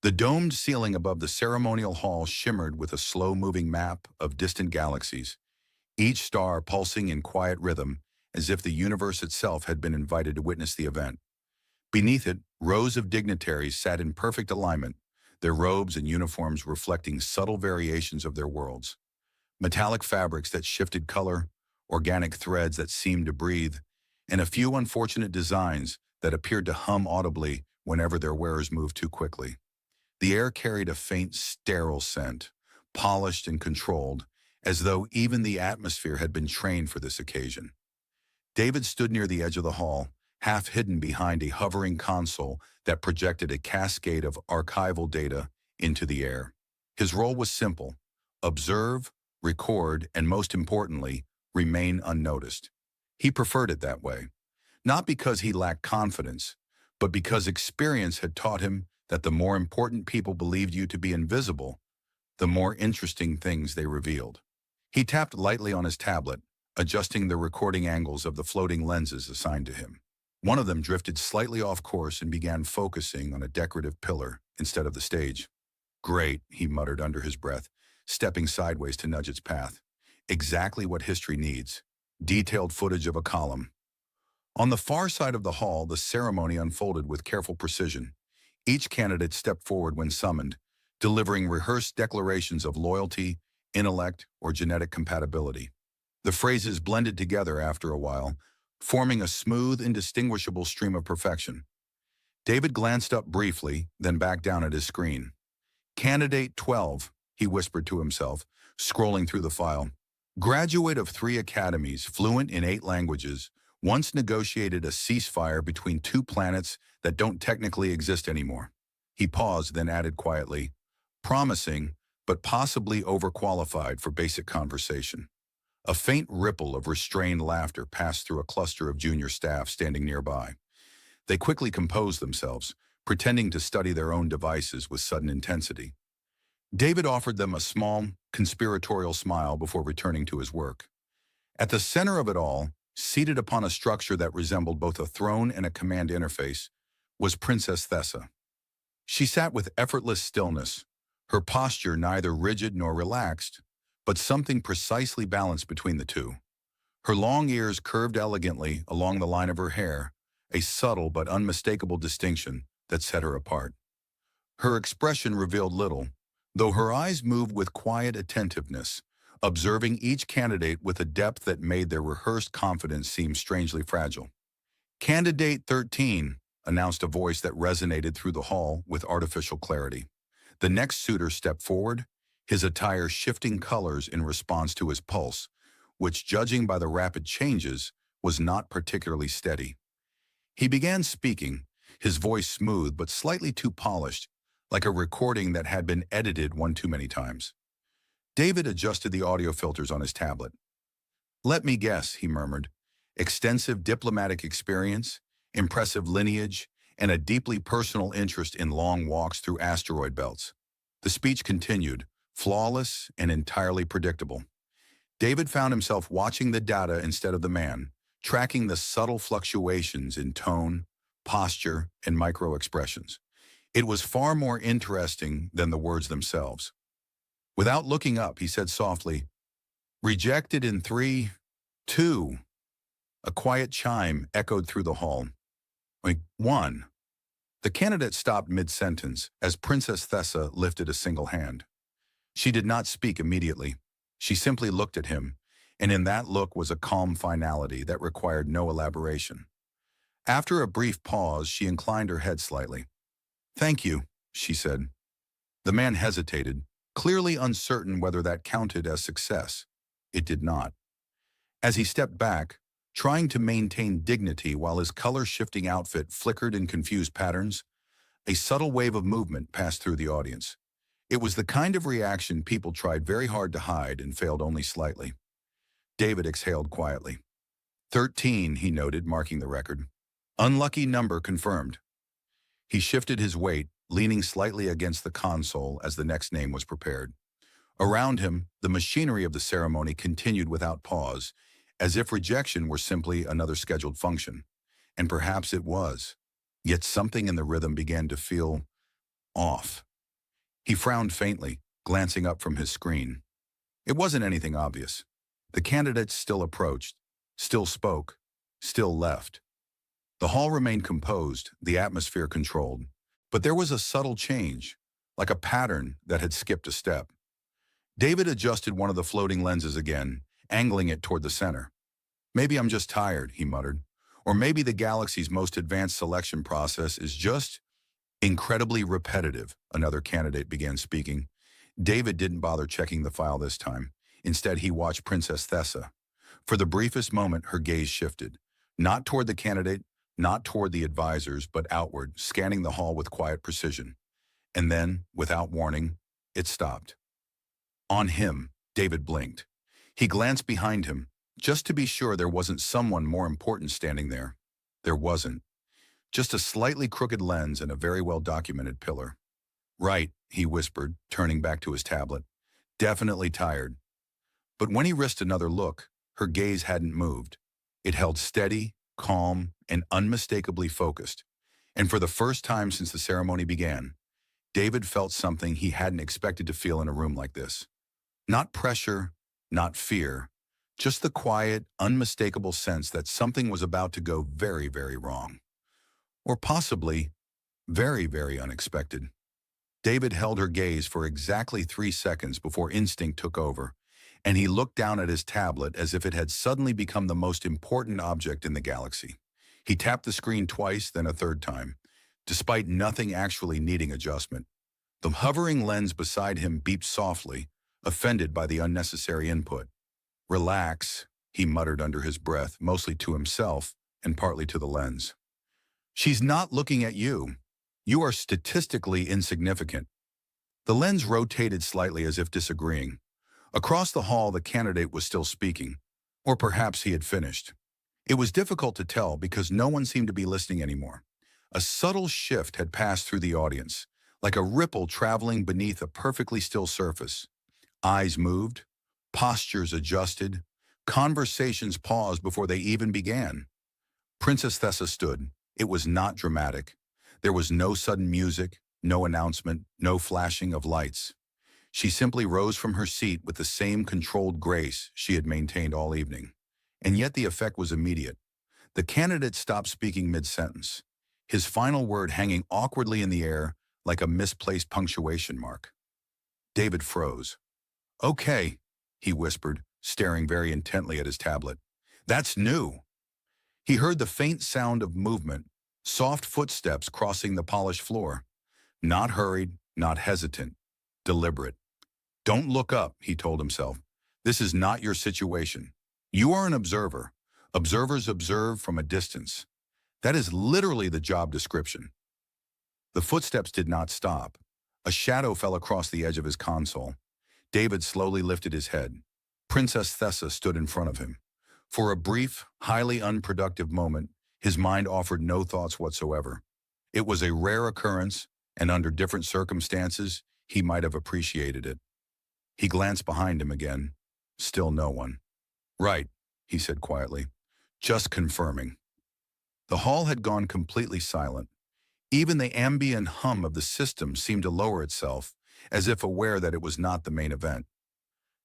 The domed ceiling above the ceremonial hall shimmered with a slow-moving map of distant galaxies, each star pulsing in quiet rhythm as if the universe itself had been invited to witness the event. Beneath it, rows of dignitaries sat in perfect alignment, their robes and uniforms reflecting subtle variations of their worlds. Metallic fabrics that shifted color, organic threads that seemed to breathe, and a few unfortunate designs that appeared to hum audibly whenever their wearers moved too quickly. The air carried a faint, sterile scent, polished and controlled, as though even the atmosphere had been trained for this occasion. David stood near the edge of the hall, half hidden behind a hovering console that projected a cascade of archival data into the air. His role was simple: observe, record, and most importantly, remain unnoticed. He preferred it that way, not because he lacked confidence, but because experience had taught him that the more important people believed you to be invisible, the more interesting things they revealed. He tapped lightly on his tablet, adjusting the recording angles of the floating lenses assigned to him. One of them drifted slightly off course and began focusing on a decorative pillar instead of the stage. "Great," he muttered under his breath, stepping sideways to nudge its path. "Exactly what history needs. Detailed footage of a column." On the far side of the hall, the ceremony unfolded with careful precision. Each candidate stepped forward when summoned, delivering rehearsed declarations of loyalty, intellect, or genetic compatibility. The phrases blended together after a while, forming a smooth, indistinguishable stream of perfection. David glanced up briefly, then back down at his screen. "Candidate 12, he whispered to himself, scrolling through the file. "Graduate of 3 academies, fluent in 8 languages, once negotiated a ceasefire between 2 planets that don't technically exist anymore." He paused, then added quietly, "Promising, but possibly overqualified for basic conversation." A faint ripple of restrained laughter passed through a cluster of junior staff standing nearby. They quickly composed themselves, pretending to study their own devices with sudden intensity. David offered them a small, conspiratorial smile before returning to his work. At the center of it all, seated upon a structure that resembled both a throne and a command interface, was Princess Thessa. She sat with effortless stillness, her posture neither rigid nor relaxed, but something precisely balanced between the two. Her long ears curved elegantly along the line of her hair, a subtle but unmistakable distinction that set her apart. Her expression revealed little, though her eyes moved with quiet attentiveness, observing each candidate with a depth that made their rehearsed confidence seem strangely fragile. "Candidate 13, announced a voice that resonated through the hall with artificial clarity. The next suitor stepped forward, his attire shifting colors in response to his pulse, which, judging by the rapid changes, was not particularly steady. He began speaking, his voice smooth but slightly too polished, like a recording that had been edited one too many times. David adjusted the audio filters on his tablet. "Let me guess," he murmured. "Extensive diplomatic experience, impressive lineage, and a deeply personal interest in long walks through asteroid belts." The speech continued, flawless and entirely predictable. David found himself watching the data instead of the man, tracking the subtle fluctuations in tone, posture, and micro-expressions. It was far more interesting than the words themselves. Without looking up, he said softly, "Rejected in 3, 2. A quiet chime echoed through the hall. Like, 1. The candidate stopped mid-sentence as Princess Thessa lifted a single hand. She did not speak immediately. She simply looked at him, and in that look was a calm finality that required no elaboration. After a brief pause, she inclined her head slightly. "Thank you," she said. The man hesitated, clearly uncertain whether that counted as success. It did not. As he stepped back, trying to maintain dignity while his color-shifting outfit flickered in confused patterns, a subtle wave of movement passed through the audience. It was the kind of reaction people tried very hard to hide and failed only slightly. David exhaled quietly. 13, he noted, marking the record. "Unlucky number confirmed." He shifted his weight, leaning slightly against the console as the next name was prepared. Around him, the machinery of the ceremony continued without pause, as if rejection were simply another scheduled function. And perhaps it was. Yet something in the rhythm began to feel off. He frowned faintly, glancing up from his screen. It wasn't anything obvious. The candidates still approached, still spoke, still left. The hall remained composed, the atmosphere controlled. But there was a subtle change, like a pattern that had skipped a step. David adjusted one of the floating lenses again, angling it toward the center. Maybe I'm just tired, he muttered. Or maybe the galaxy's most advanced selection process is just incredibly repetitive, another candidate began speaking. David didn't bother checking the file this time. Instead, he watched Princess Thessa. For the briefest moment, her gaze shifted. Not toward the candidate, not toward the advisors, but outward, scanning the hall with quiet precision. And then, without warning, it stopped. On him, David blinked. He glanced behind him, just to be sure there wasn't someone more important standing there. There wasn't. Just a slightly crooked lens and a very well-documented pillar. Right, he whispered, turning back to his tablet. Definitely tired. But when he risked another look, her gaze hadn't moved. It held steady, calm, and unmistakably focused. And for the first time since the ceremony began, David felt something he hadn't expected to feel in a room like this. Not pressure, not fear, just the quiet, unmistakable sense that something was about to go very, very wrong. Or possibly very, very unexpected. David held her gaze for exactly 3 seconds before instinct took over, and he looked down at his tablet as if it had suddenly become the most important object in the galaxy. He tapped the screen twice, then a third time, despite nothing actually needing adjustment. The hovering lens beside him beeped softly, offended by the unnecessary input. Relax, he muttered under his breath, mostly to himself and partly to the lens. She's not looking at you. You are statistically insignificant. The lens rotated slightly as if disagreeing. Across the hall, the candidate was still speaking, or perhaps he had finished. It was difficult to tell because no one seemed to be listening anymore. A subtle shift had passed through the audience, like a ripple traveling beneath a perfectly still surface. Eyes moved, postures adjusted, conversations paused before they even began. Princess Thessa stood. It was not dramatic. There was no sudden music, no announcement, no flashing of lights. She simply rose from her seat with the same controlled grace she had maintained all evening. And yet the effect was immediate. The candidate stopped speaking mid-sentence, his final word hanging awkwardly in the air like a misplaced punctuation mark. David froze. Okay, he whispered, staring very intently at his tablet. That's new. He heard the faint sound of movement, soft footsteps crossing the polished floor. Not hurried, not hesitant, deliberate. Don't look up, he told himself. This is not your situation. You are an observer. Observers observe from a distance. That is literally the job description. The footsteps did not stop. A shadow fell across the edge of his console. David slowly lifted his head. Princess Thessa stood in front of him. For a brief, highly unproductive moment, his mind offered no thoughts whatsoever. It was a rare occurrence, and under different circumstances, he might have appreciated it. He glanced behind him again. Still no one. Right, he said quietly. Just confirming. The hall had gone completely silent. Even the ambient hum of the system seemed to lower itself, as if aware that it was not the main event.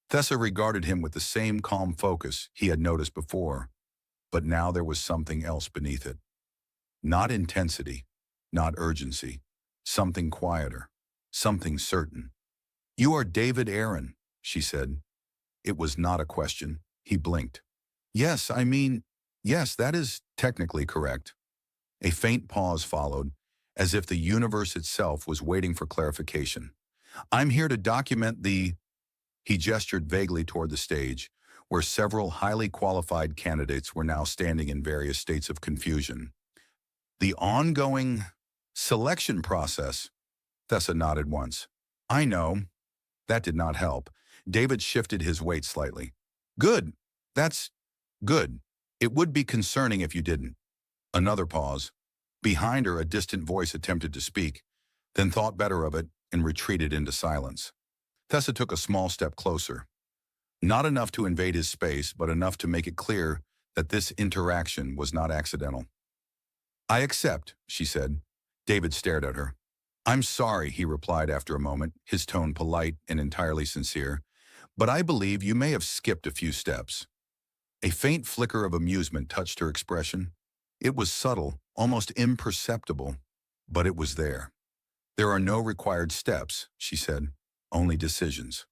Thessa regarded him with the same calm focus he had noticed before, but now there was something else beneath it. Not intensity, not urgency, something quieter, something certain. You are David Aaron, she said. It was not a question. He blinked. Yes, yes, that is technically correct. A faint pause followed, as if the universe itself was waiting for clarification. I'm here to document the... He gestured vaguely toward the stage, where several highly qualified candidates were now standing in various states of confusion. The ongoing selection process, Thessa nodded once. I know. That did not help. David shifted his weight slightly. Good. That's good. It would be concerning if you didn't. Another pause. Behind her, a distant voice attempted to speak, then thought better of it and retreated into silence. Thessa took a small step closer. Not enough to invade his space, but enough to make it clear that this interaction was not accidental. I accept, she said. David stared at her. I'm sorry, he replied after a moment, his tone polite and entirely sincere, but I believe you may have skipped a few steps. A faint flicker of amusement touched her expression. It was subtle, almost imperceptible, but it was there. There are no required steps, she said, only decisions.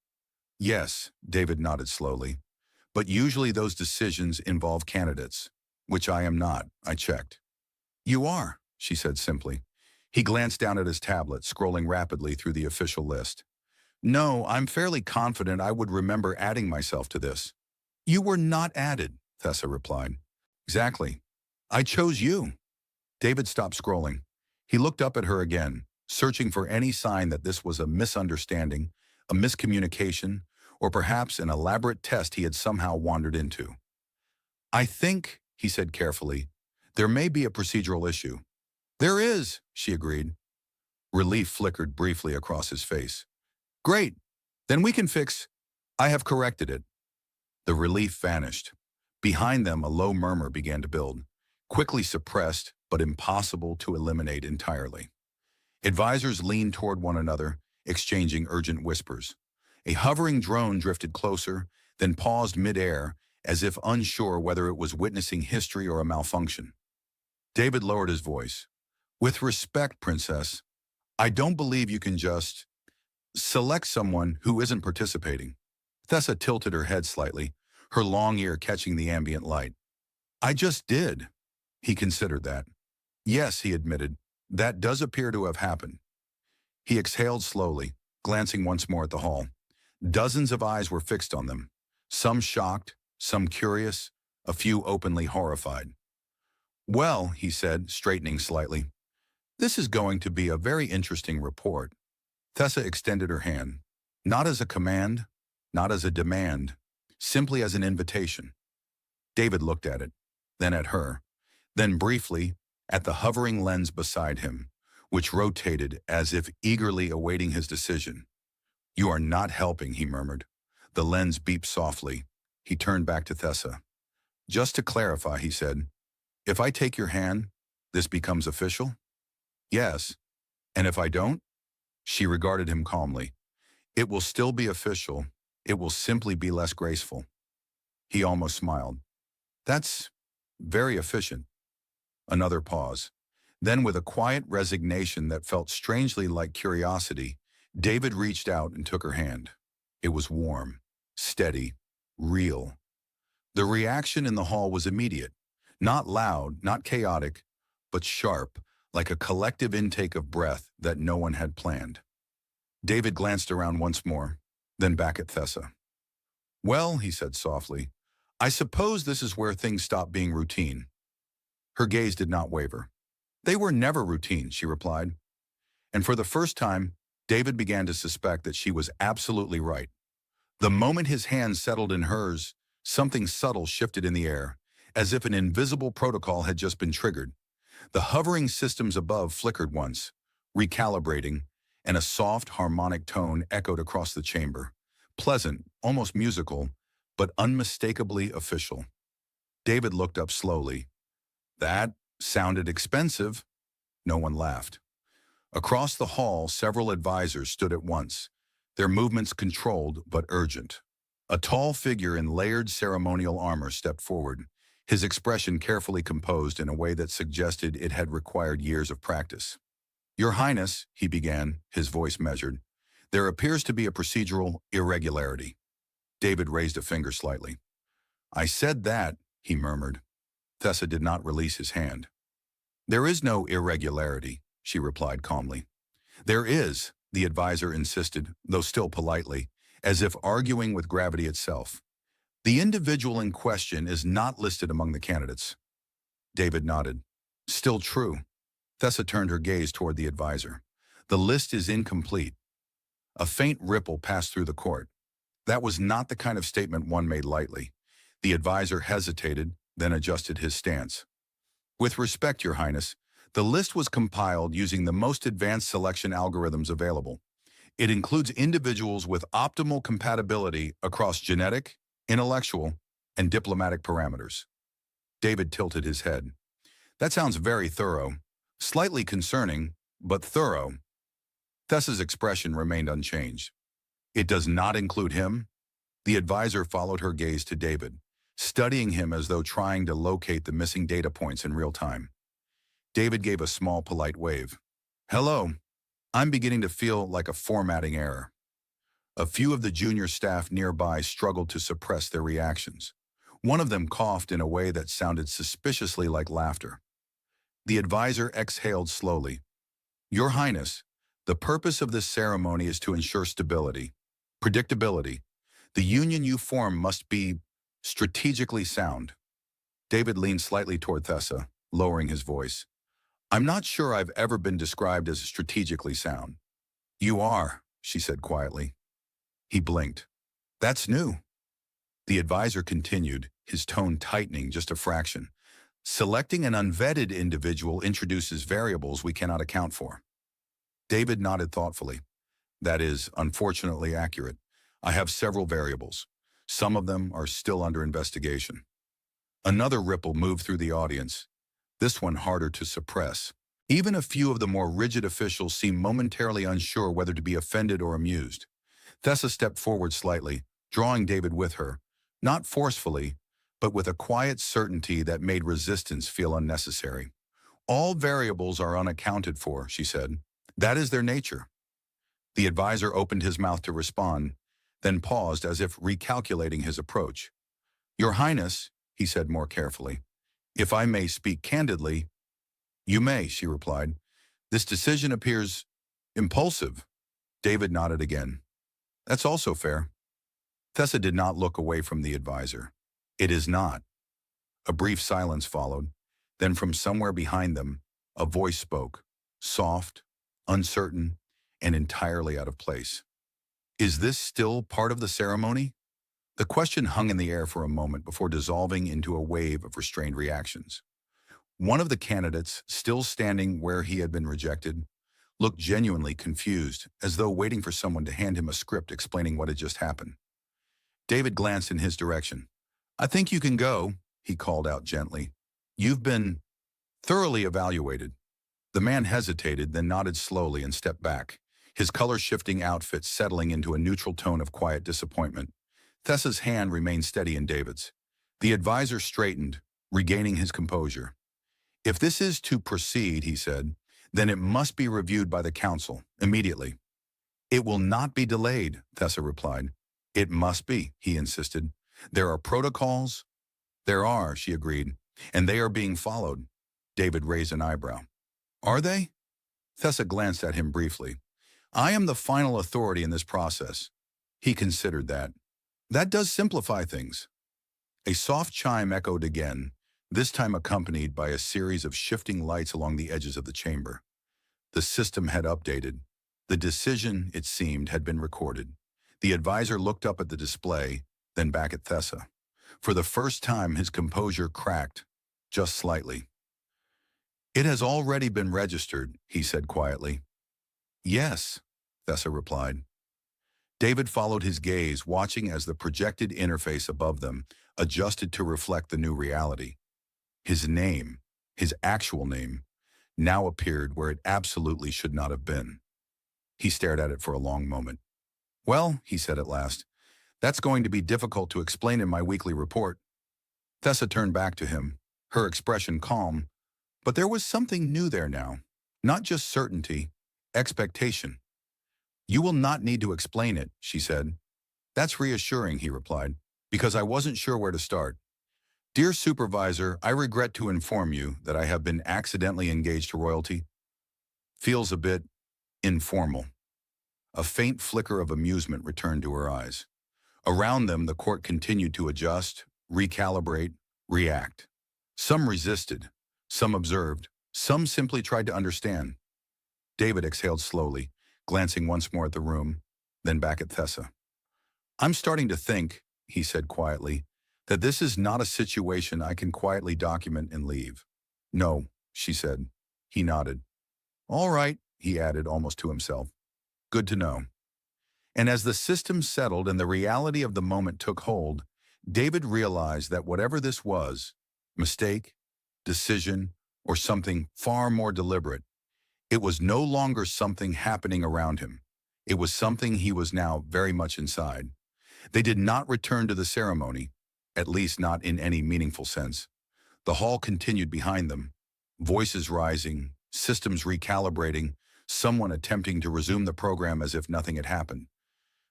Yes, David nodded slowly, but usually those decisions involve candidates, which I am not, I checked. You are, she said simply. He glanced down at his tablet, scrolling rapidly through the official list. No, I'm fairly confident I would remember adding myself to this. You were not added, Thessa replied. Exactly. I chose you. David stopped scrolling. He looked up at her again, searching for any sign that this was a misunderstanding, a miscommunication, or perhaps an elaborate test he had somehow wandered into. I think, he said carefully, there may be a procedural issue. There is, she agreed. Relief flickered briefly across his face. Great. Then we can fix. I have corrected it. The relief vanished. Behind them, a low murmur began to build, quickly suppressed but impossible to eliminate entirely. Advisors leaned toward one another, exchanging urgent whispers. A hovering drone drifted closer, then paused mid-air, as if unsure whether it was witnessing history or a malfunction. David lowered his voice. With respect, Princess, I don't believe you can just select someone who isn't participating. Thessa tilted her head slightly, her long ear catching the ambient light. I just did. He considered that. Yes, he admitted, that does appear to have happened. He exhaled slowly, glancing once more at the hall. Dozens of eyes were fixed on them, some shocked, some curious, a few openly horrified. Well, he said, straightening slightly, this is going to be a very interesting report. Thessa extended her hand, not as a command, not as a demand, simply as an invitation. David looked at it, then at her, then briefly at the hovering lens beside him, which rotated as if eagerly awaiting his decision. You are not helping, he murmured. The lens beeped softly. He turned back to Thessa. Just to clarify, he said, if I take your hand, this becomes official? Yes. And if I don't? She regarded him calmly. It will still be official. It will simply be less graceful. He almost smiled. That's very efficient. Another pause. Then, with a quiet resignation that felt strangely like curiosity, David reached out and took her hand. It was warm, steady, real. The reaction in the hall was immediate. Not loud, not chaotic, but sharp, like a collective intake of breath that no one had planned. David glanced around once more, then back at Thessa. Well, he said softly, I suppose this is where things stop being routine. Her gaze did not waver. They were never routine, she replied. And for the first time, David began to suspect that she was absolutely right. The moment his hand settled in hers, something subtle shifted in the air, as if an invisible protocol had just been triggered. The hovering systems above flickered once, recalibrating, and a soft harmonic tone echoed across the chamber. Pleasant, almost musical, but unmistakably official. David looked up slowly. That sounded expensive. No one laughed. Across the hall, several advisors stood at once, their movements controlled but urgent. A tall figure in layered ceremonial armor stepped forward, his expression carefully composed in a way that suggested it had required years of practice. Your Highness, he began, his voice measured, there appears to be a procedural irregularity. David raised a finger slightly. I said that, he murmured. Thessa did not release his hand. There is no irregularity, she replied calmly. There is, the advisor insisted, though still politely, as if arguing with gravity itself. The individual in question is not listed among the candidates. David nodded. Still true. Thessa turned her gaze toward the advisor. The list is incomplete. A faint ripple passed through the court. That was not the kind of statement one made lightly. The advisor hesitated, then adjusted his stance. With respect, Your Highness, the list was compiled using the most advanced selection algorithms available. It includes individuals with optimal compatibility across genetic, intellectual, and diplomatic parameters. David tilted his head. That sounds very thorough. Slightly concerning, but thorough. Thessa's expression remained unchanged. It does not include him? The advisor followed her gaze to David, studying him as though trying to locate the missing data points in real time. David gave a small, polite wave. Hello. I'm beginning to feel like a formatting error. A few of the junior staff nearby struggled to suppress their reactions. One of them coughed in a way that sounded suspiciously like laughter. The advisor exhaled slowly. Your Highness, the purpose of this ceremony is to ensure stability, predictability. The union you form must be strategically sound. David leaned slightly toward Thessa, lowering his voice. I'm not sure I've ever been described as strategically sound. You are, she said quietly. He blinked. That's new. The advisor continued, his tone tightening just a fraction. Selecting an unvetted individual introduces variables we cannot account for. David nodded thoughtfully. That is, unfortunately accurate. I have several variables. Some of them are still under investigation. Another ripple moved through the audience, this one harder to suppress. Even a few of the more rigid officials seemed momentarily unsure whether to be offended or amused. Thessa stepped forward slightly, drawing David with her, not forcefully, but with a quiet certainty that made resistance feel unnecessary. All variables are unaccounted for, she said. That is their nature. The advisor opened his mouth to respond, then paused as if recalculating his approach. Your Highness, he said more carefully, if I may speak candidly. You may, she replied. This decision appears impulsive. David nodded again. That's also fair. Thessa did not look away from the advisor. It is not. A brief silence followed. Then from somewhere behind them, a voice spoke, soft, uncertain, and entirely out of place. Is this still part of the ceremony? The question hung in the air for a moment before dissolving into a wave of restrained reactions. One of the candidates, still standing where he had been rejected, looked genuinely confused, as though waiting for someone to hand him a script explaining what had just happened. David glanced in his direction. I think you can go, he called out gently. You've been thoroughly evaluated. The man hesitated, then nodded slowly and stepped back, his color-shifting outfit settling into a neutral tone of quiet disappointment. Thessa's hand remained steady in David's. The advisor straightened, regaining his composure. If this is to proceed, he said, then it must be reviewed by the council, immediately. It will not be delayed, Thessa replied. It must be, he insisted. There are protocols. There are, she agreed, and they are being followed. David raised an eyebrow. Are they? Thessa glanced at him briefly. I am the final authority in this process. He considered that. That does simplify things. A soft chime echoed again, this time accompanied by a series of shifting lights along the edges of the chamber. The system had updated. The decision, it seemed, had been recorded. The advisor looked up at the display, then back at Thessa. For the first time, his composure cracked, just slightly. It has already been registered, he said quietly. Yes, Thessa replied. David followed his gaze, watching as the projected interface above them adjusted to reflect the new reality. His name, his actual name, now appeared where it absolutely should not have been. He stared at it for a long moment. Well, he said at last, that's going to be difficult to explain in my weekly report. Thessa turned back to him, her expression calm, but there was something new there now, not just certainty, expectation. You will not need to explain it, she said. That's reassuring, he replied, because I wasn't sure where to start. Dear Supervisor, I regret to inform you that I have been accidentally engaged to royalty. Feels a bit informal. A faint flicker of amusement returned to her eyes. Around them, the court continued to adjust, recalibrate, react. Some resisted, some observed, some simply tried to understand. David exhaled slowly, glancing once more at the room, then back at Thessa. I'm starting to think, he said quietly, that this is not a situation I can quietly document and leave. No, she said. He nodded. All right, he added almost to himself. Good to know. And as the system settled and the reality of the moment took hold, David realized that whatever this was, mistake, decision, or something far more deliberate, It was no longer something happening around him. It was something he was now very much inside. They did not return to the ceremony, at least not in any meaningful sense. The hall continued behind them, voices rising, systems recalibrating, someone attempting to resume the program as if nothing had happened.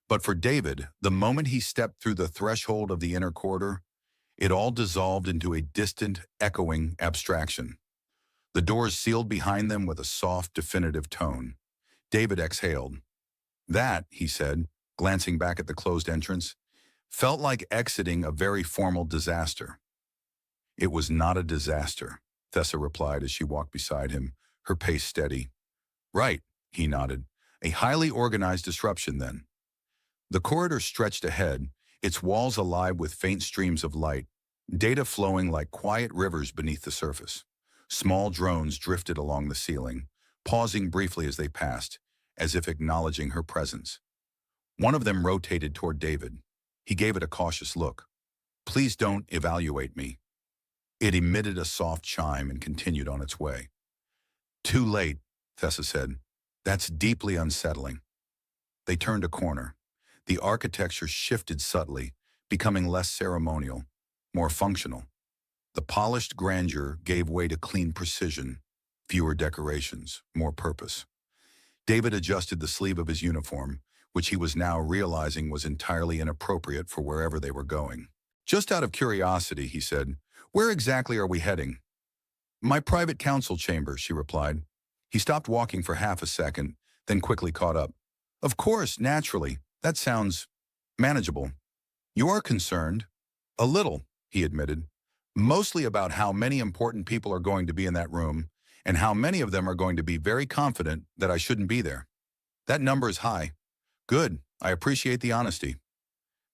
But for David, the moment he stepped through the threshold of the inner corridor, it all dissolved into a distant, echoing abstraction. The doors sealed behind them with a soft, definitive tone. David exhaled. That, he said, glancing back at the closed entrance, felt like exiting a very formal disaster. It was not a disaster, Thessa replied as she walked beside him, her pace steady. Right, he nodded. A highly organized disruption, then. The corridor stretched ahead, its walls alive with faint streams of light, data flowing like quiet rivers beneath the surface. Small drones drifted along the ceiling, pausing briefly as they passed, as if acknowledging her presence. One of them rotated toward David. He gave it a cautious look. Please don't evaluate me. It emitted a soft chime and continued on its way. Too late, Thessa said. That's deeply unsettling. They turned a corner. The architecture shifted subtly, becoming less ceremonial, more functional. The polished grandeur gave way to clean precision, fewer decorations, more purpose. David adjusted the sleeve of his uniform, which he was now realizing was entirely inappropriate for wherever they were going. Just out of curiosity, he said, where exactly are we heading? My private council chamber, she replied. He stopped walking for half a second, then quickly caught up. Of course, naturally. That sounds manageable. You are concerned? A little, he admitted. Mostly about how many important people are going to be in that room, and how many of them are going to be very confident that I shouldn't be there. That number is high. Good, I appreciate the honesty.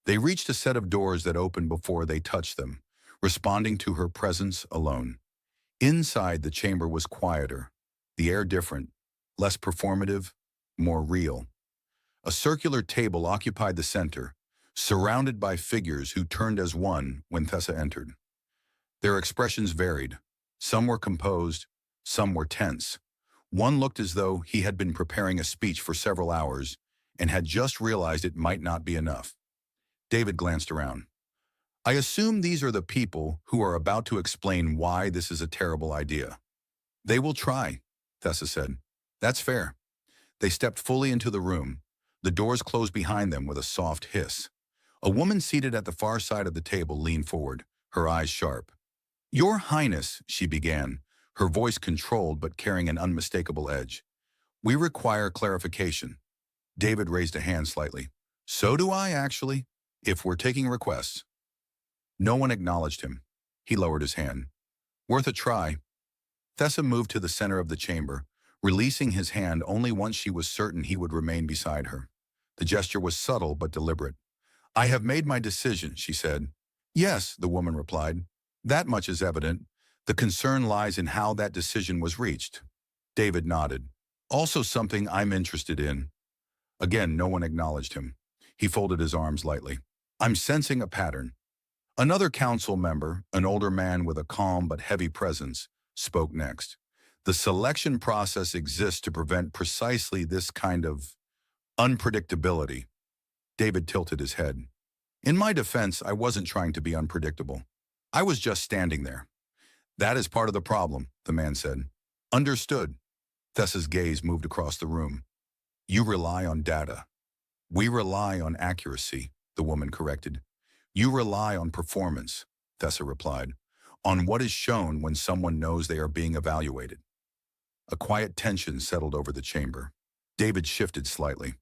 They reached a set of doors that opened before they touched them, responding to her presence alone. Inside, the chamber was quieter, the air different, less performative, more real. A circular table occupied the center, surrounded by figures who turned as one when Thessa entered. Their expressions varied. Some were composed, some were tense. One looked as though he had been preparing a speech for several hours and had just realized it might not be enough. David glanced around. I assume these are the people who are about to explain why this is a terrible idea. They will try, Thessa said. That's fair. They stepped fully into the room. The doors closed behind them with a soft hiss. A woman seated at the far side of the table leaned forward, her eyes sharp. Your Highness, she began, her voice controlled but carrying an unmistakable edge. We require clarification. David raised a hand slightly. So do I, actually, if we're taking requests. No one acknowledged him. He lowered his hand. Worth a try. Thessa moved to the center of the chamber, releasing his hand only once she was certain he would remain beside her. The gesture was subtle but deliberate. I have made my decision, she said. Yes, the woman replied. That much is evident. The concern lies in how that decision was reached. David nodded. Also something I'm interested in. Again, no one acknowledged him. He folded his arms lightly. I'm sensing a pattern. Another council member, an older man with a calm but heavy presence, spoke next. The selection process exists to prevent precisely this kind of unpredictability. David tilted his head. In my defense, I wasn't trying to be unpredictable. I was just standing there. That is part of the problem, the man said. Understood. Thessa's gaze moved across the room. You rely on data. We rely on accuracy, the woman corrected. You rely on performance, Thessa replied, on what is shown when someone knows they are being evaluated. A quiet tension settled over the chamber. David shifted slightly.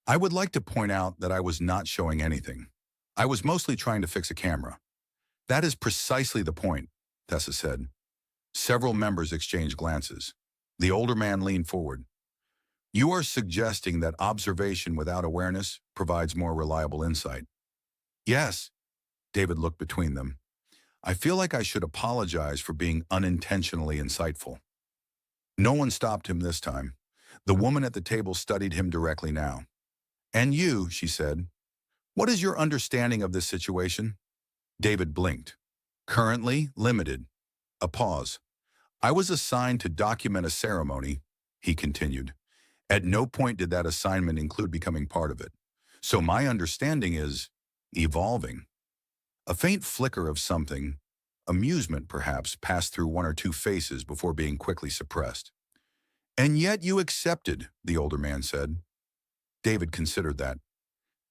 I would like to point out that I was not showing anything. I was mostly trying to fix a camera. That is precisely the point, Thessa said. Several members exchanged glances. The older man leaned forward. You are suggesting that observation without awareness provides more reliable insight. Yes, David looked between them. I feel like I should apologize for being unintentionally insightful. No one stopped him this time. The woman at the table studied him directly now. And you, she said, what is your understanding of this situation? David blinked. Currently, limited. A pause. I was assigned to document a ceremony, he continued. At no point did that assignment include becoming part of it. So my understanding is evolving. A faint flicker of something, amusement perhaps, passed through one or two faces before being quickly suppressed. And yet you accepted, the older man said. David considered that.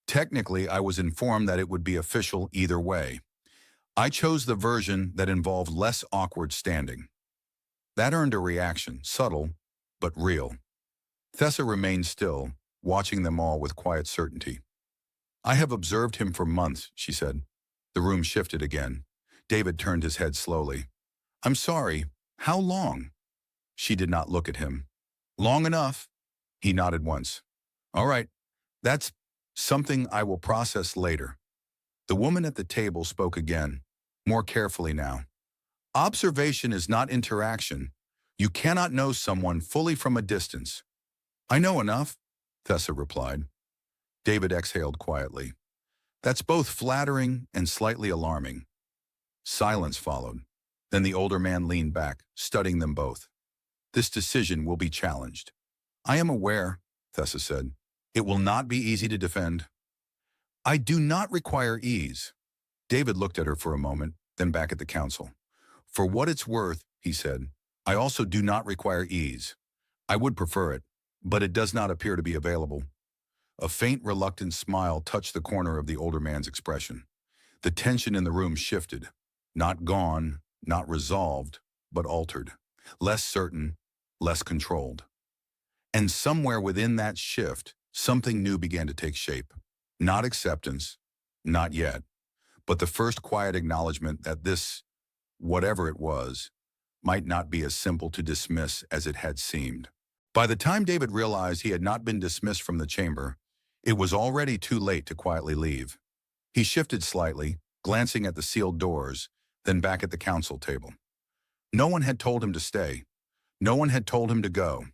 Technically, I was informed that it would be official either way. I chose the version that involved less awkward standing. That earned a reaction, subtle, but real. Thessa remained still, watching them all with quiet certainty. I have observed him for months, she said. The room shifted again. David turned his head slowly. I'm sorry, how long? She did not look at him. Long enough. He nodded once. All right, that's something I will process later. The woman at the table spoke again, more carefully now. Observation is not interaction. You cannot know someone fully from a distance. I know enough, Thessa replied. David exhaled quietly. That's both flattering and slightly alarming. Silence followed. Then the older man leaned back, studying them both. This decision will be challenged. I am aware, Thessa said. It will not be easy to defend. I do not require ease. David looked at her for a moment, then back at the council. For what it's worth, he said, I also do not require ease. I would prefer it, but it does not appear to be available. A faint, reluctant smile touched the corner of the older man's expression. The tension in the room shifted. Not gone, not resolved, but altered. Less certain, less controlled. And somewhere within that shift, something new began to take shape. Not acceptance, not yet, but the first quiet acknowledgement that this, whatever it was, might not be as simple to dismiss as it had seemed. By the time David realized he had not been dismissed from the chamber, it was already too late to quietly leave. He shifted slightly, glancing at the sealed doors, then back at the council table. No one had told him to stay. No one had told him to go.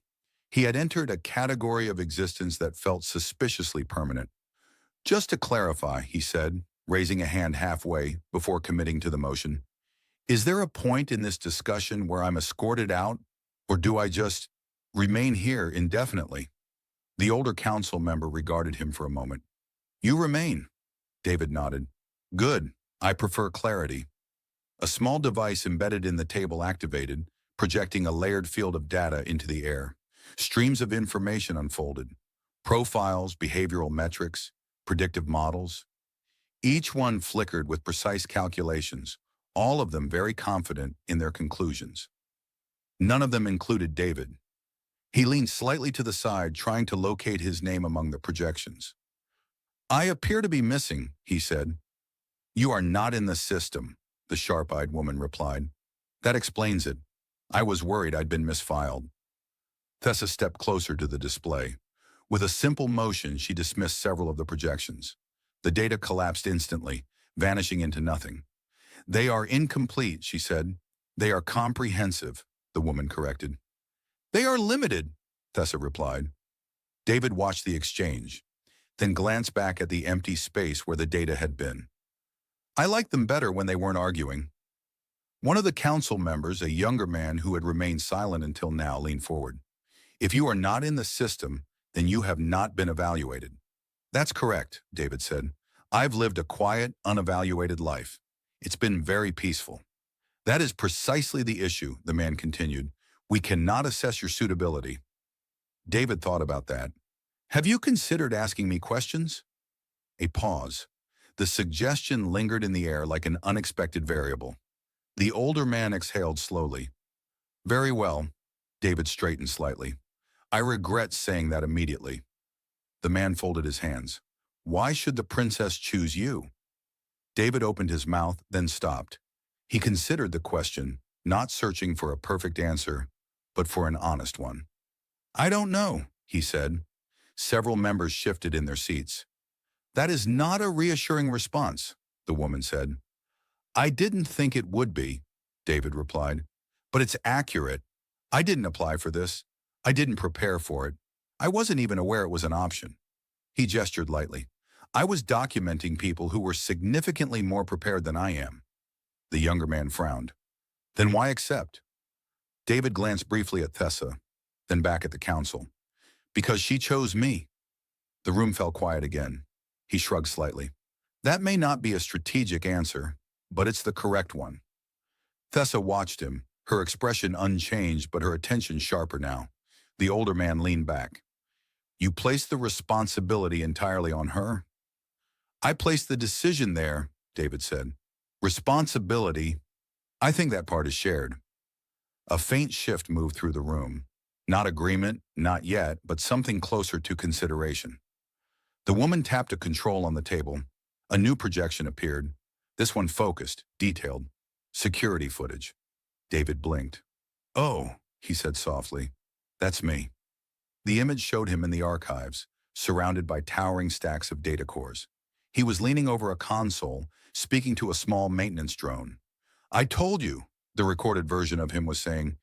He had entered a category of existence that felt suspiciously permanent. Just to clarify, he said, raising a hand halfway before committing to the motion, is there a point in this discussion where I'm escorted out, or do I just remain here indefinitely? The older council member regarded him for a moment. You remain, David nodded. Good, I prefer clarity. A small device embedded in the table activated, projecting a layered field of data into the air. Streams of information unfolded. Profiles, behavioral metrics, predictive models. Each one flickered with precise calculations, all of them very confident in their conclusions. None of them included David. He leaned slightly to the side, trying to locate his name among the projections. I appear to be missing, he said. You are not in the system, the sharp-eyed woman replied. That explains it. I was worried I'd been misfiled. Thessa stepped closer to the display. With a simple motion, she dismissed several of the projections. The data collapsed instantly, vanishing into nothing. They are incomplete, she said. They are comprehensive, the woman corrected. They are limited, Thessa replied. David watched the exchange, then glanced back at the empty space where the data had been. I liked them better when they weren't arguing. One of the council members, a younger man who had remained silent until now, leaned forward. If you are not in the system, then you have not been evaluated. That's correct, David said. I've lived a quiet, unevaluated life. It's been very peaceful. That is precisely the issue, the man continued. We cannot assess your suitability. David thought about that. Have you considered asking me questions? A pause. The suggestion lingered in the air like an unexpected variable. The older man exhaled slowly. Very well. David straightened slightly. I regret saying that immediately. The man folded his hands. Why should the princess choose you? David opened his mouth, then stopped. He considered the question, not searching for a perfect answer, but for an honest one. I don't know, he said. Several members shifted in their seats. That is not a reassuring response, the woman said. I didn't think it would be, David replied. But it's accurate. I didn't apply for this. I didn't prepare for it. I wasn't even aware it was an option. He gestured lightly. I was documenting people who were significantly more prepared than I am. The younger man frowned. Then why accept? David glanced briefly at Thessa. then back at the council. Because she chose me. The room fell quiet again. He shrugged slightly. That may not be a strategic answer, but it's the correct one. Thessa watched him, her expression unchanged but her attention sharper now. The older man leaned back. You placed the responsibility entirely on her? I placed the decision there, David said. Responsibility, I think that part is shared. A faint shift moved through the room. Not agreement, not yet, but something closer to consideration. The woman tapped a control on the table. A new projection appeared. This one focused, detailed. Security footage. David blinked. Oh, he said softly. That's me. The image showed him in the archives, surrounded by towering stacks of data cores. He was leaning over a console, speaking to a small maintenance drone. I told you, the recorded version of him was saying,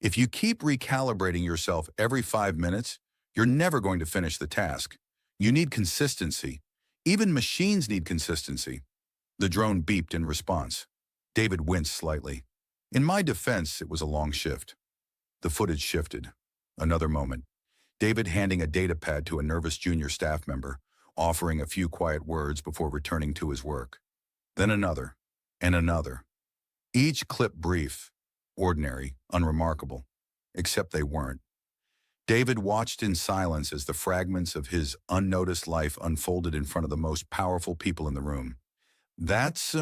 if you keep recalibrating yourself every 5 minutes, you're never going to finish the task. You need consistency. Even machines need consistency. The drone beeped in response. David winced slightly. In my defense, it was a long shift. The footage shifted. Another moment. David handing a data pad to a nervous junior staff member, offering a few quiet words before returning to his work. Then another, and another. Each clip brief, ordinary, unremarkable, except they weren't. David watched in silence as the fragments of his unnoticed life unfolded in front of the most powerful people in the room. That's,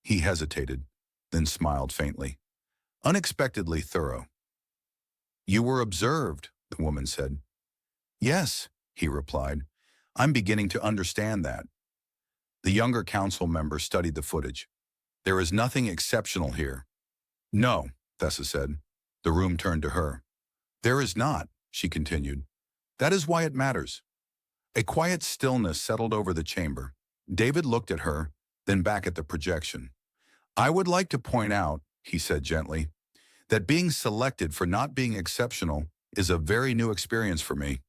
he hesitated, then smiled faintly. Unexpectedly thorough. You were observed, the woman said. Yes, he replied. I'm beginning to understand that. The younger council member studied the footage. There is nothing exceptional here. No, Thessa said. The room turned to her. There is not, she continued. That is why it matters. A quiet stillness settled over the chamber. David looked at her, then back at the projection. I would like to point out, he said gently, that being selected for not being exceptional is a very new experience for me.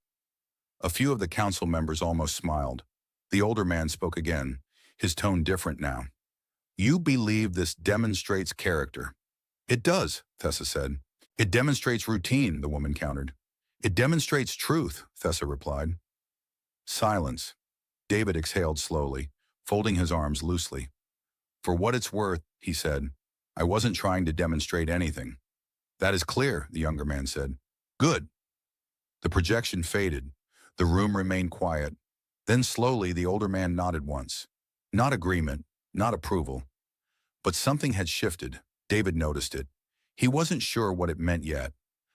A few of the council members almost smiled. The older man spoke again, his tone different now. You believe this demonstrates character. It does, Thessa said. It demonstrates routine, the woman countered. It demonstrates truth, Thessa replied. Silence. David exhaled slowly, folding his arms loosely. For what it's worth, he said, I wasn't trying to demonstrate anything. That is clear, the younger man said. Good. The projection faded. The room remained quiet. Then slowly the older man nodded once. Not agreement, not approval. But something had shifted. David noticed it. He wasn't sure what it meant yet.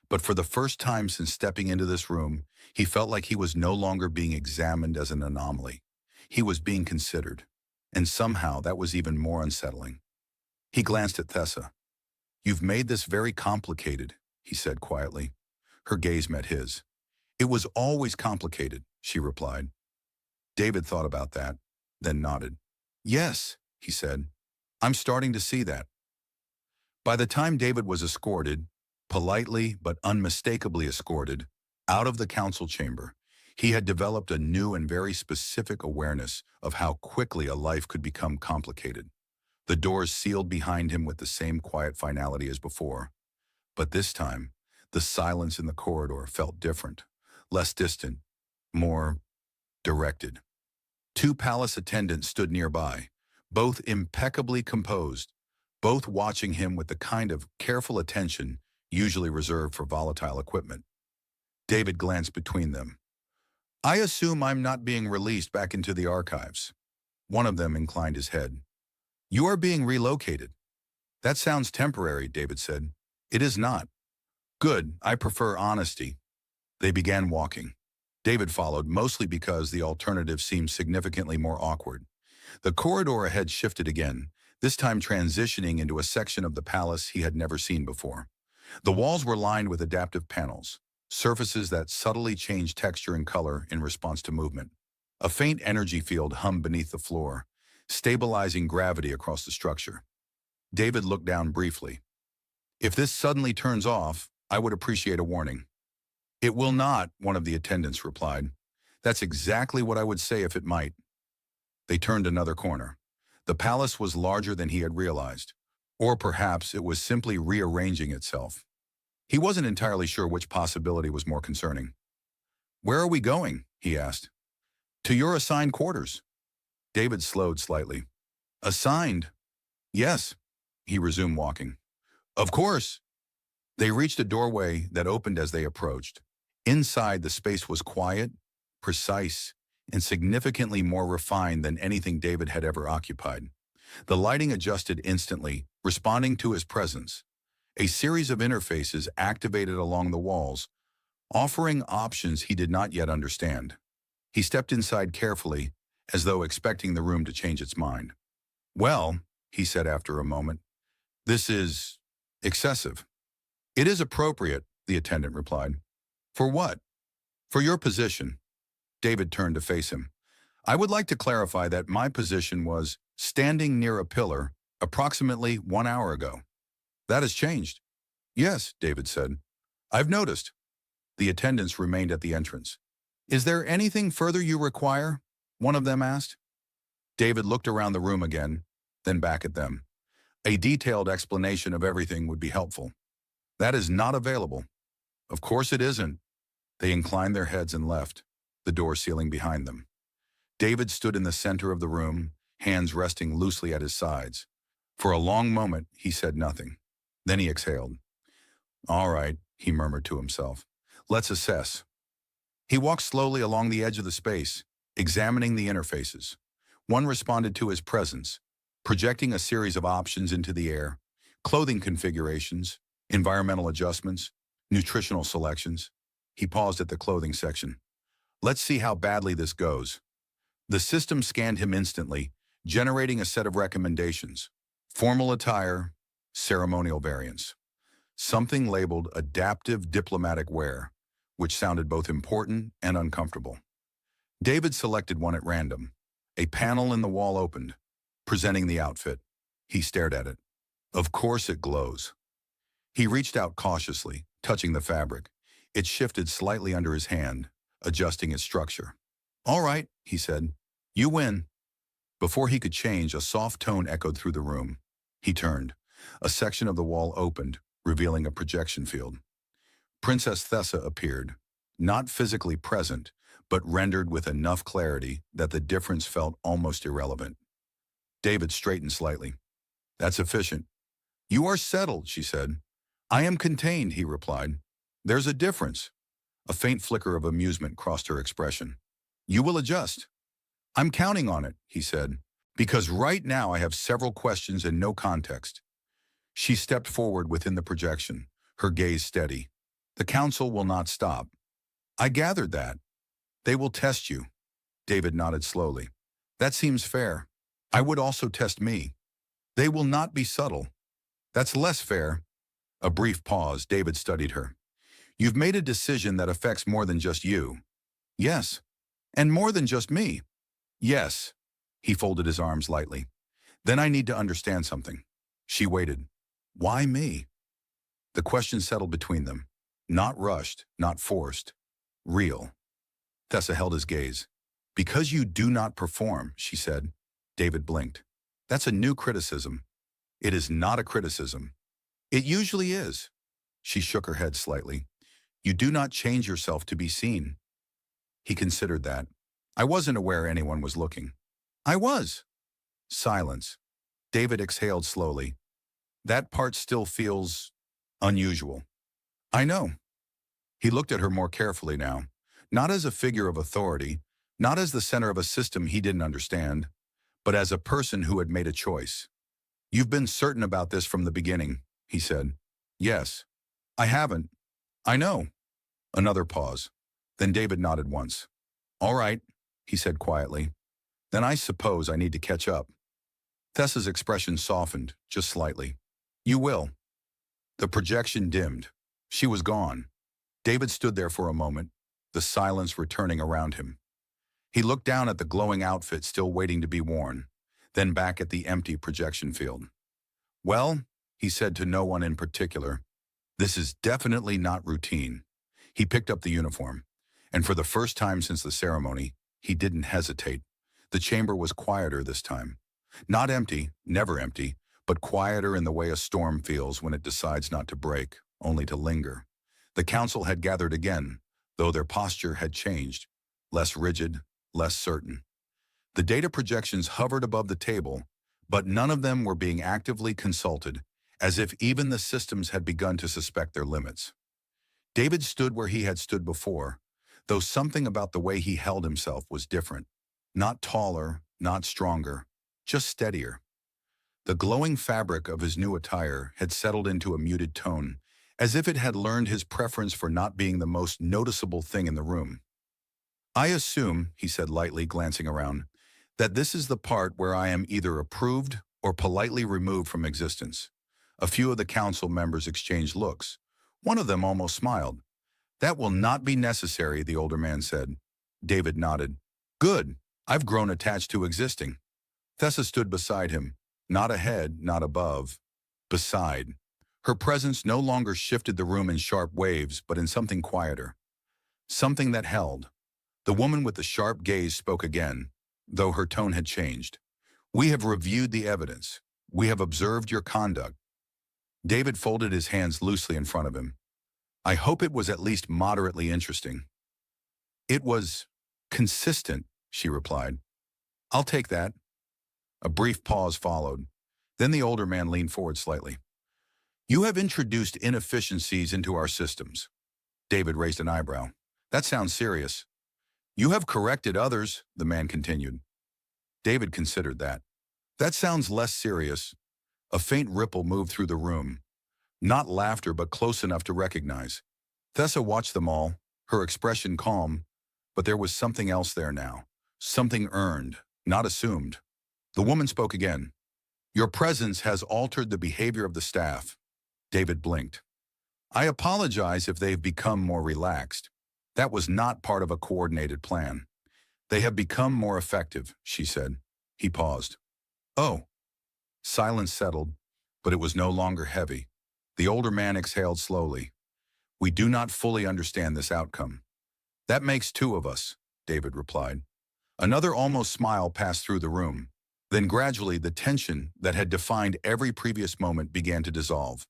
But for the first time since stepping into this room, he felt like he was no longer being examined as an anomaly. He was being considered. And somehow that was even more unsettling. He glanced at Thessa. You've made this very complicated, he said quietly. Her gaze met his. It was always complicated, she replied. David thought about that, then nodded. Yes, he said. I'm starting to see that. By the time David was escorted, politely but unmistakably escorted, out of the council chamber, he had developed a new and very specific awareness of how quickly a life could become complicated. The doors sealed behind him with the same quiet finality as before. But this time, the silence in the corridor felt different, less distant, more directed. 2 palace attendants stood nearby, both impeccably composed, both watching him with the kind of careful attention usually reserved for volatile equipment. David glanced between them. I assume I'm not being released back into the archives. One of them inclined his head. You are being relocated. That sounds temporary, David said. It is not. Good, I prefer honesty. They began walking. David followed, mostly because the alternative seemed significantly more awkward. The corridor ahead shifted again, this time transitioning into a section of the palace he had never seen before. The walls were lined with adaptive panels, surfaces that subtly changed texture and color in response to movement. A faint energy field hummed beneath the floor, stabilizing gravity across the structure. David looked down briefly. If this suddenly turns off, I would appreciate a warning. It will not, one of the attendants replied. That's exactly what I would say if it might. They turned another corner. The palace was larger than he had realized, or perhaps it was simply rearranging itself. He wasn't entirely sure which possibility was more concerning. "Where are we going?" he asked. "To your assigned quarters." David slowed slightly. "Assigned?" "Yes," he resumed walking. "Of course." They reached a doorway that opened as they approached. Inside, the space was quiet, precise, and significantly more refined than anything David had ever occupied. The lighting adjusted instantly, responding to his presence. A series of interfaces activated along the walls, offering options he did not yet understand. He stepped inside carefully, as though expecting the room to change its mind. "Well," he said after a moment, "this is excessive." "It is appropriate," the attendant replied. "For what?" "For your position." David turned to face him. "I would like to clarify that my position was standing near a pillar approximately 1 hour ago." "That has changed." "Yes," David said. "I've noticed." The attendants remained at the entrance. "Is there anything further you require?" one of them asked. David looked around the room again, then back at them. "A detailed explanation of everything would be helpful." "That is not available." "Of course it isn't." They inclined their heads and left, the door sealing behind them. David stood in the center of the room, hands resting loosely at his sides. For a long moment, he said nothing. Then he exhaled. "All right," he murmured to himself. "Let's assess." He walked slowly along the edge of the space, examining the interfaces. One responded to his presence, projecting a series of options into the air: clothing configurations, environmental adjustments, nutritional selections. He paused at the clothing section. "Let's see how badly this goes." The system scanned him instantly, generating a set of recommendations: formal attire, ceremonial variants. Something labeled adaptive diplomatic wear, which sounded both important and uncomfortable. David selected one at random. A panel in the wall opened, presenting the outfit. He stared at it. Of course it glows. He reached out cautiously, touching the fabric. It shifted slightly under his hand, adjusting its structure. "All right," he said. "You win." Before he could change, a soft tone echoed through the room. He turned. A section of the wall opened, revealing a projection field. Princess Thessa appeared, not physically present, but rendered with enough clarity that the difference felt almost irrelevant. David straightened slightly. "That's efficient." "You are settled," she said. "I am contained," he replied. "There's a difference." A faint flicker of amusement crossed her expression. "You will adjust." "I'm counting on it," he said, "because right now I have several questions and no context." She stepped forward within the projection, her gaze steady. "The council will not stop." "I gathered that." "They will test you." David nodded slowly. "That seems fair." "I would also test me." "They will not be subtle." "That's less fair." A brief pause. David studied her. "You've made a decision that affects more than just you." "Yes." "And more than just me." "Yes." He folded his arms lightly. "Then I need to understand something." She waited. "Why me?" The question settled between them. Not rushed, not forced. Real. Thessa held his gaze. "Because you do not perform," she said. David blinked. "That's a new criticism." "It is not a criticism." "It usually is." She shook her head slightly. "You do not change yourself to be seen." He considered that. "I wasn't aware anyone was looking." "I was." Silence. David exhaled slowly. "That part still feels unusual." "I know." He looked at her more carefully now, not as a figure of authority, not as the center of a system he didn't understand, but as a person who had made a choice. "You've been certain about this from the beginning," he said. "Yes." "I haven't." "I know." Another pause. Then David nodded once. "All right," he said quietly. "Then I suppose I need to catch up." Thessa's expression softened, just slightly. "You will." The projection dimmed. She was gone. David stood there for a moment, the silence returning around him. He looked down at the glowing outfit still waiting to be worn, then back at the empty projection field. "Well," he said to no one in particular, "this is definitely not routine." He picked up the uniform, and for the first time since the ceremony, he didn't hesitate. The chamber was quieter this time. Not empty, never empty, but quieter in the way a storm feels when it decides not to break, only to linger. The council had gathered again, though their posture had changed, less rigid, less certain. The data projections hovered above the table, but none of them were being actively consulted, as if even the systems had begun to suspect their limits. David stood where he had stood before, though something about the way he held himself was different. Not taller, not stronger, just steadier. The glowing fabric of his new attire had settled into a muted tone, as if it had learned his preference for not being the most noticeable thing in the room. "I assume," he said lightly, glancing around, "that this is the part where I am either approved or politely removed from existence." A few of the council members exchanged looks. One of them almost smiled. "That will not be necessary," the older man said. David nodded. "Good. I've grown attached to existing." Thessa stood beside him, not ahead, not above, beside. Her presence no longer shifted the room in sharp waves, but in something quieter. Something that held. The woman with the sharp gaze spoke again, though her tone had changed. "We have reviewed the evidence. We have observed your conduct." David folded his hands loosely in front of him. "I hope it was at least moderately interesting." "It was consistent," she replied. "I'll take that." A brief pause followed. Then the older man leaned forward slightly. "You have introduced inefficiencies into our systems." David raised an eyebrow. "That sounds serious." "You have corrected others," the man continued. David considered that. "That sounds less serious." A faint ripple moved through the room. Not laughter, but close enough to recognize. Thessa watched them all, her expression calm, but there was something else there now. Something earned, not assumed. The woman spoke again. "Your presence has altered the behavior of the staff." David blinked. "I apologize if they've become more relaxed. That was not part of a coordinated plan." "They have become more effective," she said. He paused. "Oh." Silence settled, but it was no longer heavy. The older man exhaled slowly. "We do not fully understand this outcome." "That makes two of us," David replied. Another almost smile passed through the room. Then gradually the tension that had defined every previous moment began to dissolve.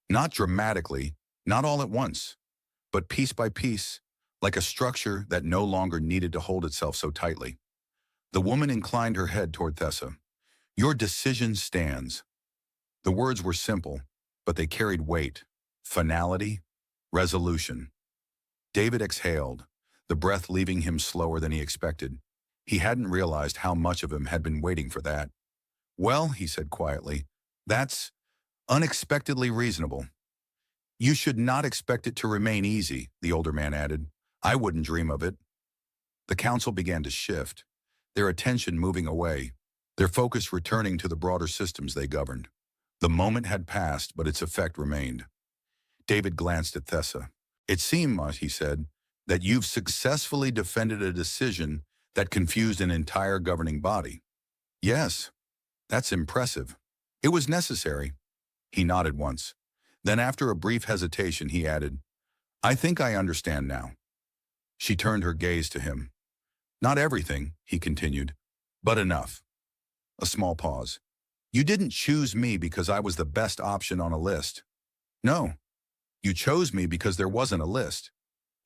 Not dramatically, not all at once, but piece by piece, like a structure that no longer needed to hold itself so tightly. The woman inclined her head toward Thessa. "Your decision stands." The words were simple, but they carried weight, finality, resolution. David exhaled, the breath leaving him slower than he expected. He hadn't realized how much of him had been waiting for that. "Well," he said quietly, "that's unexpectedly reasonable." "You should not expect it to remain easy," the older man added. "I wouldn't dream of it." The council began to shift, their attention moving away, their focus returning to the broader systems they governed. The moment had passed, but its effect remained. David glanced at Thessa. "It seems," he said, "that you've successfully defended a decision that confused an entire governing body." "Yes, that's impressive. It was necessary." He nodded once. Then after a brief hesitation, he added, "I think I understand now." She turned her gaze to him. "Not everything," he continued, "but enough." A small pause. "You didn't choose me because I was the best option on a list." "No. You chose me because there wasn't a list."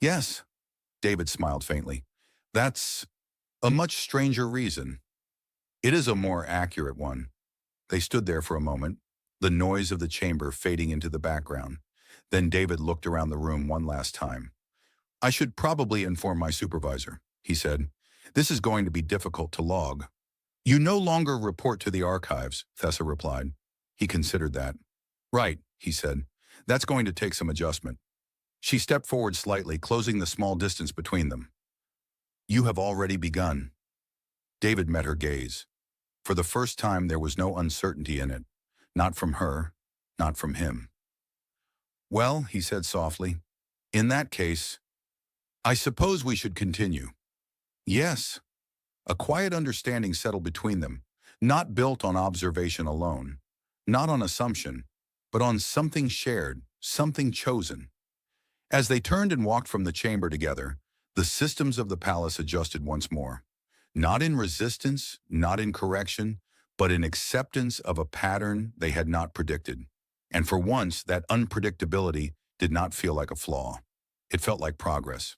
"Yes." David smiled faintly. "That's a much stranger reason." "It is a more accurate one." They stood there for a moment, the noise of the chamber fading into the background. Then David looked around the room one last time. "I should probably inform my supervisor," he said. "This is going to be difficult to log." "You no longer report to the archives," Thessa replied. He considered that. "Right," he said. "That's going to take some adjustment." She stepped forward slightly, closing the small distance between them. "You have already begun." David met her gaze. For the first time, there was no uncertainty in it. Not from her, not from him. "Well," he said softly, "in that case, I suppose we should continue." "Yes." A quiet understanding settled between them, not built on observation alone, not on assumption, but on something shared, something chosen. As they turned and walked from the chamber together, the systems of the palace adjusted once more. Not in resistance, not in correction, but in acceptance of a pattern they had not predicted. And for once, that unpredictability did not feel like a flaw. It felt like progress.